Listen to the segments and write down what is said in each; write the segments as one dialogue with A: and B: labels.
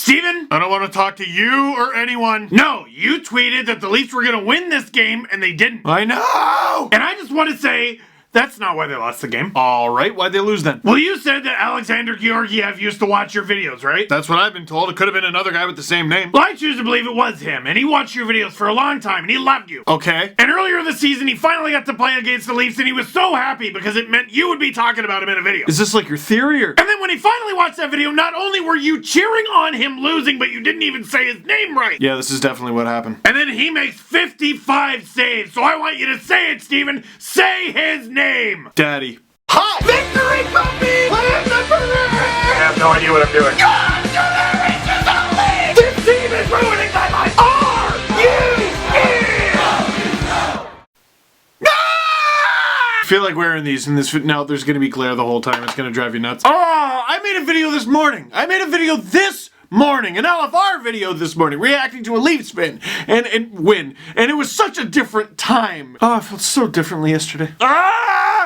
A: Steven, I don't want to talk to you or anyone. No, you tweeted that the Leafs were going to win this game, and they didn't. I know! And I just want to say, that's not why they lost the game. Alright, why'd they lose then? Well, you said that Alexander Georgiev used to watch your videos, right? That's what I've been told. It could have been another guy with the same name. Well, I choose to believe it was him, and he watched your videos for a long time, and he loved you. Okay. And earlier this season, he finally got to play against the Leafs, and he was so happy because it meant you would be talking about him in a video. Is this like your theory, or? And then when he finally watched that video, not only were you cheering on him losing, but you didn't even say his name right. Yeah, this is definitely what happened. And then he makes 55 saves, so I want you to say it, Steven. Say his name. Daddy. Hi! Victory puppy! Plan the parade! I have no idea what I'm doing. Congratulations, this team is ruining my life! I feel like wearing these in this. No, there's gonna be glare the whole time. It's gonna drive you nuts. Oh, I made a video this morning. An LFR video this morning, reacting to a Leafs win and win. And it was such a different time. Oh, I felt so differently yesterday.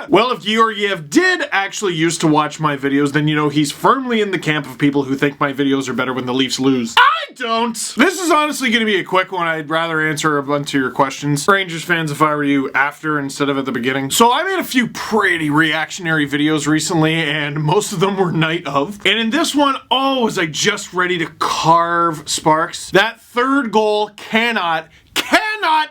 A: Well, if Georgiev did actually used to watch my videos, then you know he's firmly in the camp of people who think my videos are better when the Leafs lose. I don't! This is honestly going to be a quick one. I'd rather answer a bunch of your questions. Rangers fans, if I were you, after instead of at the beginning. So I made a few pretty reactionary videos recently, and most of them were night of. And in this one, oh, was I just ready to carve Sparks. That third goal cannot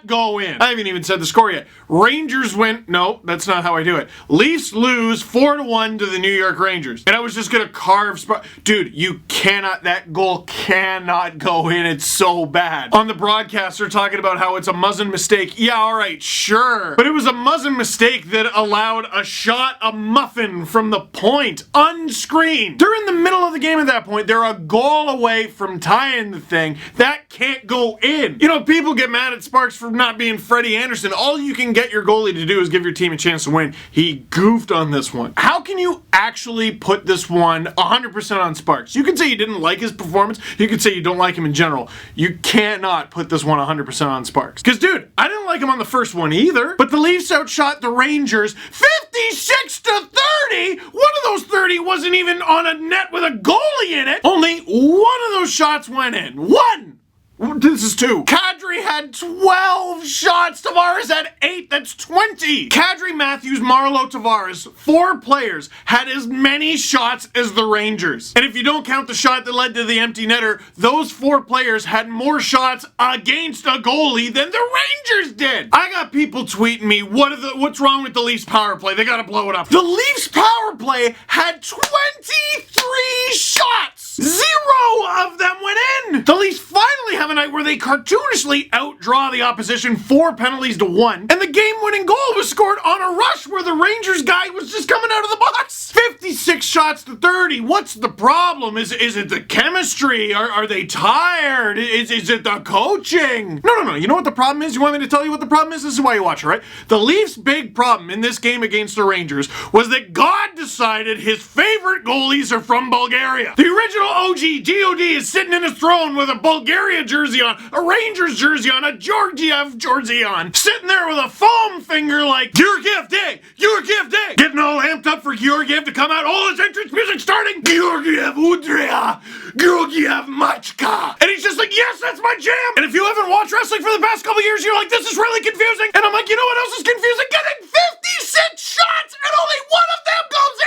A: go in. I haven't even said the score yet. Rangers win. No, that's not how I do it. Leafs lose 4-1 to the New York Rangers. And I was just gonna carve Sparks. Dude, you cannot, that goal cannot go in. It's so bad. On the broadcast, they're talking about how it's a Muzzin mistake. Yeah, alright, sure. But it was a Muzzin mistake that allowed a shot, a muffin from the point, unscreened. They're in the middle of the game at that point. They're a goal away from tying the thing. That can't go in. You know, people get mad at Sparks for not being Freddie Anderson. All you can get your goalie to do is give your team a chance to win. He goofed on this one. How can you actually put this one 100% on Sparks? You can say you didn't like his performance. You can say you don't like him in general. You cannot put this one 100% on Sparks. Because, dude, I didn't like him on the first one either. But the Leafs outshot the Rangers 56-30. One of those 30 wasn't even on a net with a goalie in it. Only one of those shots went in. One! This is 2. Kadri had 12 shots. Tavares had 8. That's 20. Kadri, Matthews, Marleau, Tavares, 4 players had as many shots as the Rangers. And if you don't count the shot that led to the empty netter, those 4 players had more shots against a goalie than the Rangers did. I got people tweeting me, what's wrong with the Leafs power play? They gotta blow it up. The Leafs power play had 23 shots. 0 of them went in. The Leafs finally have a night where they cartoonishly outdraw the opposition 4 penalties to 1, and the game-winning goal was scored on a rush where the Rangers guy was just coming out of the box. 56 shots to 30. What's the problem? Is it the chemistry? Are they tired? Is it the coaching? No. You know what the problem is? You want me to tell you what the problem is? This is why you watch it, right? The Leafs' big problem in this game against the Rangers was that God decided his favorite goalies are from Bulgaria. The original OG, God, is sitting in his throne with a Bulgaria jersey on, a Rangers jersey on, a Georgiev jersey on, sitting there with a foam finger like, Georgiev Day! Georgiev Day! Getting all amped up for Georgiev to come out, all his entrance music starting, Georgiev Udrea! Georgiev Machka! And he's just like, yes, that's my jam! And if you haven't watched wrestling for the past couple years, you're like, this is really confusing! And I'm like, you know what else is confusing? Getting 56 shots and only one of them goes in!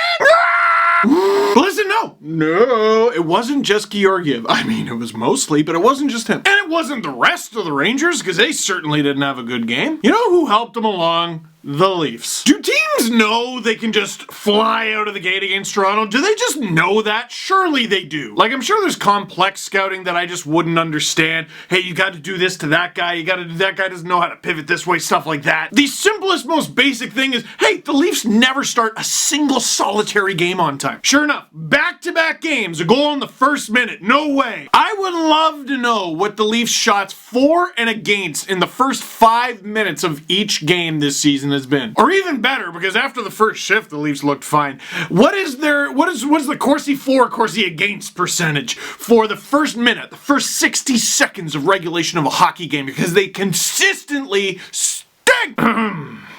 A: But listen, no, it wasn't just Georgiev. I mean, it was mostly, but it wasn't just him. And it wasn't the rest of the Rangers, because they certainly didn't have a good game. You know who helped them along? The Leafs. Do teams know they can just fly out of the gate against Toronto? Do they just know that? Surely they do. Like, I'm sure there's complex scouting that I just wouldn't understand. Hey, you got to do this to that guy. You got to do that guy doesn't know how to pivot this way, stuff like that. The simplest, most basic thing is, hey, the Leafs never start a single solitary game on time. Sure enough, back-to-back games, a goal in the first minute. No way. I would love to know what the Leafs shots for and against in the first 5 minutes of each game this season has been. Or even better, because after the first shift, the Leafs looked fine. What is the Corsi for, Corsi against percentage for the first minute, the first 60 seconds of regulation of a hockey game? Because they consistently stink.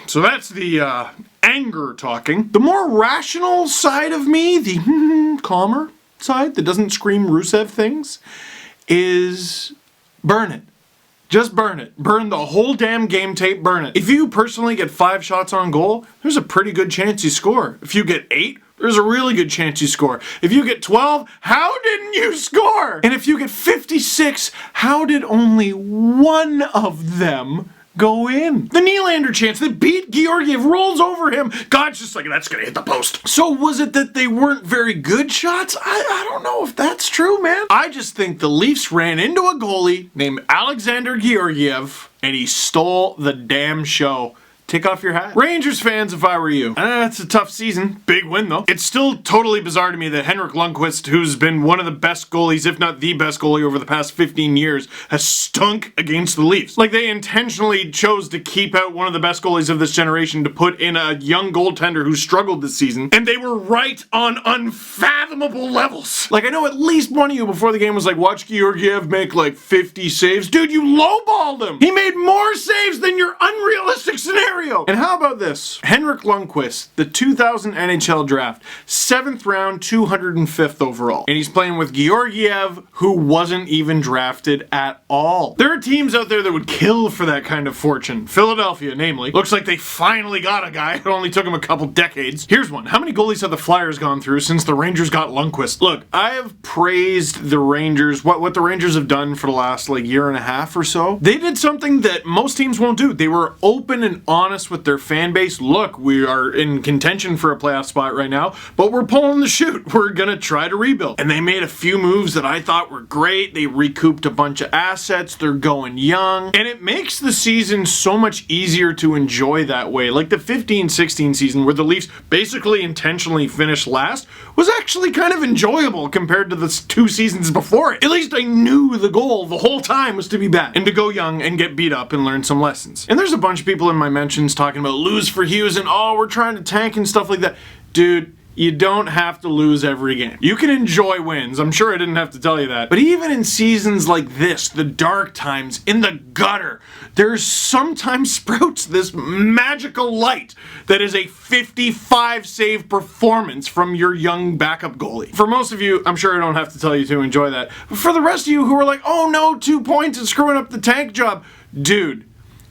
A: So that's the anger talking. The more rational side of me, the calmer, side that doesn't scream Rusev things is burn it. Just burn it. Burn the whole damn game tape, burn it. If you personally get 5 shots on goal, there's a pretty good chance you score. If you get 8, there's a really good chance you score. If you get 12, how didn't you score? And if you get 56, how did only one of them go in? The Nylander chance that beat Georgiev rolls over him. God's just like, that's gonna hit the post. So was it that they weren't very good shots? I don't know if that's true, man. I just think the Leafs ran into a goalie named Alexander Georgiev and he stole the damn show. Take off your hat. Rangers fans, if I were you. It's a tough season. Big win, though. It's still totally bizarre to me that Henrik Lundqvist, who's been one of the best goalies, if not the best goalie over the past 15 years, has stunk against the Leafs. Like, they intentionally chose to keep out one of the best goalies of this generation to put in a young goaltender who struggled this season, and they were right on unfathomable levels. Like, I know at least one of you before the game was like, watch Georgiev make like 50 saves. Dude, you lowballed him! He made more saves than your unrealistic scenario! And how about this? Henrik Lundqvist, the 2000 NHL draft, 7th round, 205th overall. And he's playing with Georgiev, who wasn't even drafted at all. There are teams out there that would kill for that kind of fortune. Philadelphia, namely. Looks like they finally got a guy. It only took him a couple decades. Here's one. How many goalies have the Flyers gone through since the Rangers got Lundqvist? Look, I have praised the Rangers, what the Rangers have done for the last like year and a half or so. They did something that most teams won't do. They were open and honest with their fan base. Look, we are in contention for a playoff spot right now, but we're pulling the chute. We're gonna try to rebuild. And they made a few moves that I thought were great. They recouped a bunch of assets. They're going young. And it makes the season so much easier to enjoy that way. Like the 15-16 season where the Leafs basically intentionally finished last was actually kind of enjoyable compared to the 2 seasons before it. At least I knew the goal the whole time was to be bad and to go young and get beat up and learn some lessons. And there's a bunch of people in my mentions talking about lose for Hughes and we're trying to tank and stuff like that. Dude, you don't have to lose every game. You can enjoy wins. I'm sure I didn't have to tell you that. But even in seasons like this, the dark times, in the gutter, there's sometimes sprouts this magical light that is a 55 save performance from your young backup goalie. For most of you, I'm sure I don't have to tell you to enjoy that. But for the rest of you who are like, oh no, 2 points and screwing up the tank job, dude,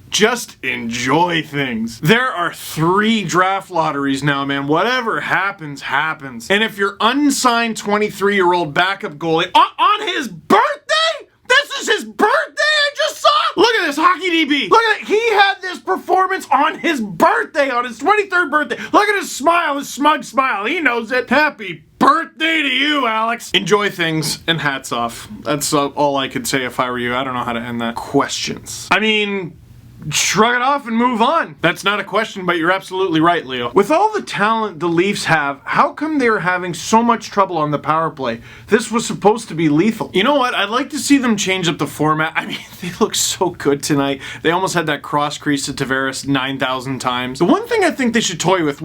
A: just enjoy things. There are 3 draft lotteries now, man. Whatever happens, happens. And if you're unsigned 23-year-old backup goalie on his birthday? This is his birthday? I just saw it. Look at this hockey DB. Look at it. He had this performance on his birthday, on his 23rd birthday. Look at his smile, his smug smile. He knows it. Happy birthday to you, Alex. Enjoy things and hats off. That's all I could say if I were you. I don't know how to end that. Questions. I mean, shrug it off and move on. That's not a question, but you're absolutely right, Leo. With all the talent the Leafs have, how come they're having so much trouble on the power play? This was supposed to be lethal. You know what? I'd like to see them change up the format. I mean, they look so good tonight. They almost had that cross crease to Tavares 9,000 times. The one thing I think they should toy with,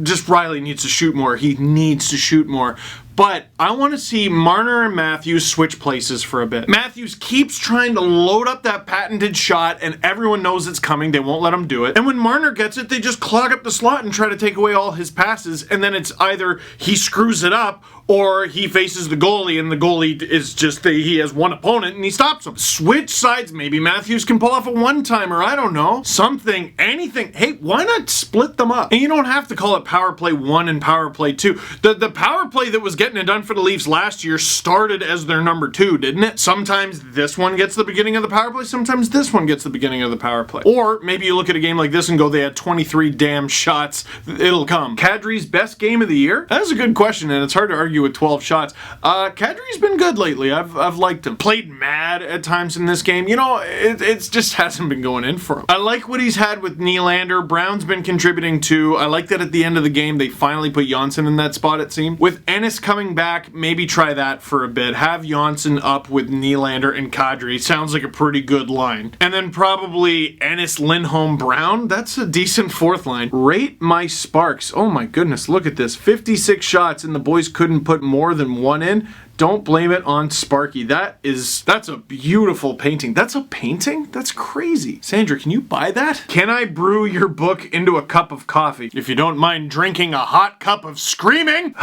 A: just Riley needs to shoot more. He needs to shoot more. But I want to see Marner and Matthews switch places for a bit. Matthews keeps trying to load up that patented shot and everyone knows it's coming. They won't let him do it. And when Marner gets it, they just clog up the slot and try to take away all his passes. And then it's either he screws it up or he faces the goalie and the goalie is just, he has one opponent and he stops him. Switch sides. Maybe Matthews can pull off a one-timer. I don't know. Something, anything. Hey, why not split them up? And you don't have to call it power play 1 and power play 2. The power play that was getting it done for the Leafs last year started as their number 2, didn't it? Sometimes this one gets the beginning of the power play, sometimes this one gets the beginning of the power play. Or maybe you look at a game like this and go, they had 23 damn shots. It'll come. Kadri's best game of the year? That's a good question, and it's hard to argue with 12 shots. Kadri's been good lately. I've liked him. Played mad at times in this game. You know, it just hasn't been going in for him. I like what he's had with Nylander. Brown's been contributing too. I like that at the end of the game they finally put Johnsson in that spot, it seemed. With Ennis coming back, maybe try that for a bit. Have Johnsson up with Nylander and Kadri. Sounds like a pretty good line. And then probably Ennis, Lindholm, Brown. That's a decent 4th line. Rate my sparks. Oh my goodness, look at this. 56 shots and the boys couldn't put more than 1 in. Don't blame it on Sparky. That's a beautiful painting. That's a painting? That's crazy. Sandra, can you buy that? Can I brew your book into a cup of coffee? If you don't mind drinking a hot cup of screaming.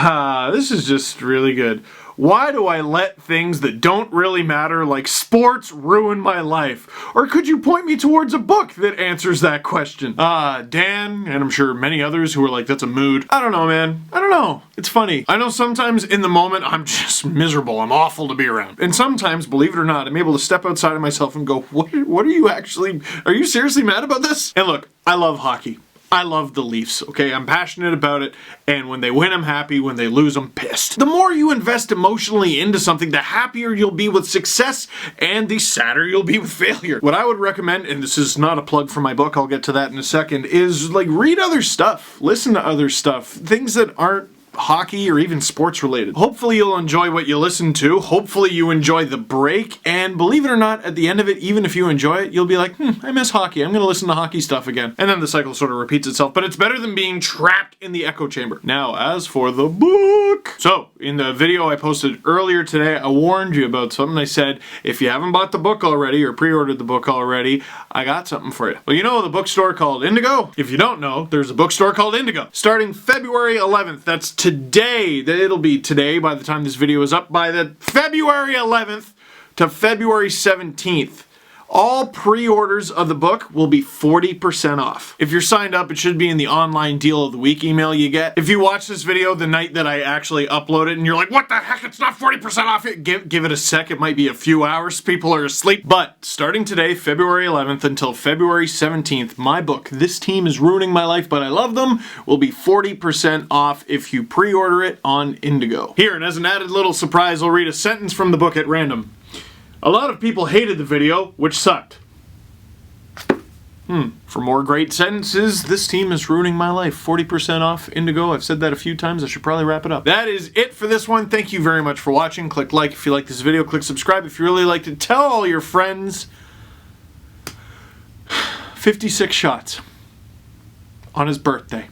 A: This is just really good. Why do I let things that don't really matter, like sports, ruin my life? Or could you point me towards a book that answers that question? Dan, and I'm sure many others who are like, that's a mood. I don't know, man. I don't know. It's funny. I know sometimes in the moment I'm just miserable. I'm awful to be around. And sometimes, believe it or not, I'm able to step outside of myself and go, what are you seriously mad about this? And look, I love hockey. I love the Leafs, okay? I'm passionate about it, and when they win, I'm happy. When they lose, I'm pissed. The more you invest emotionally into something, the happier you'll be with success, and the sadder you'll be with failure. What I would recommend, and this is not a plug for my book, I'll get to that in a second, is like read other stuff, listen to other stuff, things that aren't hockey or even sports related. Hopefully you'll enjoy what you listen to. Hopefully you enjoy the break, and believe it or not, at the end of it, even if you enjoy it, you'll be like, I miss hockey. I'm gonna listen to hockey stuff again. And then the cycle sort of repeats itself, but it's better than being trapped in the echo chamber. Now, as for the book. So, in the video I posted earlier today, I warned you about something. I said, if you haven't bought the book already or pre-ordered the book already, I got something for you. Well, you know the bookstore called Indigo? If you don't know, there's a bookstore called Indigo. Starting February 11th, that's today. It'll be today by the time this video is up. By the February 11th to February 17th, all pre-orders of the book will be 40% off. If you're signed up, it should be in the online deal of the week email you get. If you watch this video the night that I actually upload it and you're like, what the heck, it's not 40% off, give it a sec. It might be a few hours. People are asleep. But starting today, February 11th until February 17th, my book, This Team is Ruining My Life, But I Love Them, will be 40% off if you pre-order it on Indigo. Here, and as an added little surprise, I'll read a sentence from the book at random. A lot of people hated the video, which sucked. For more great sentences, This Team is Ruining My Life. 40% off Indigo. I've said that a few times. I should probably wrap it up. That is it for this one. Thank you very much for watching. Click like if you like this video. Click subscribe if you really liked it. Tell all your friends. 56 shots on his birthday.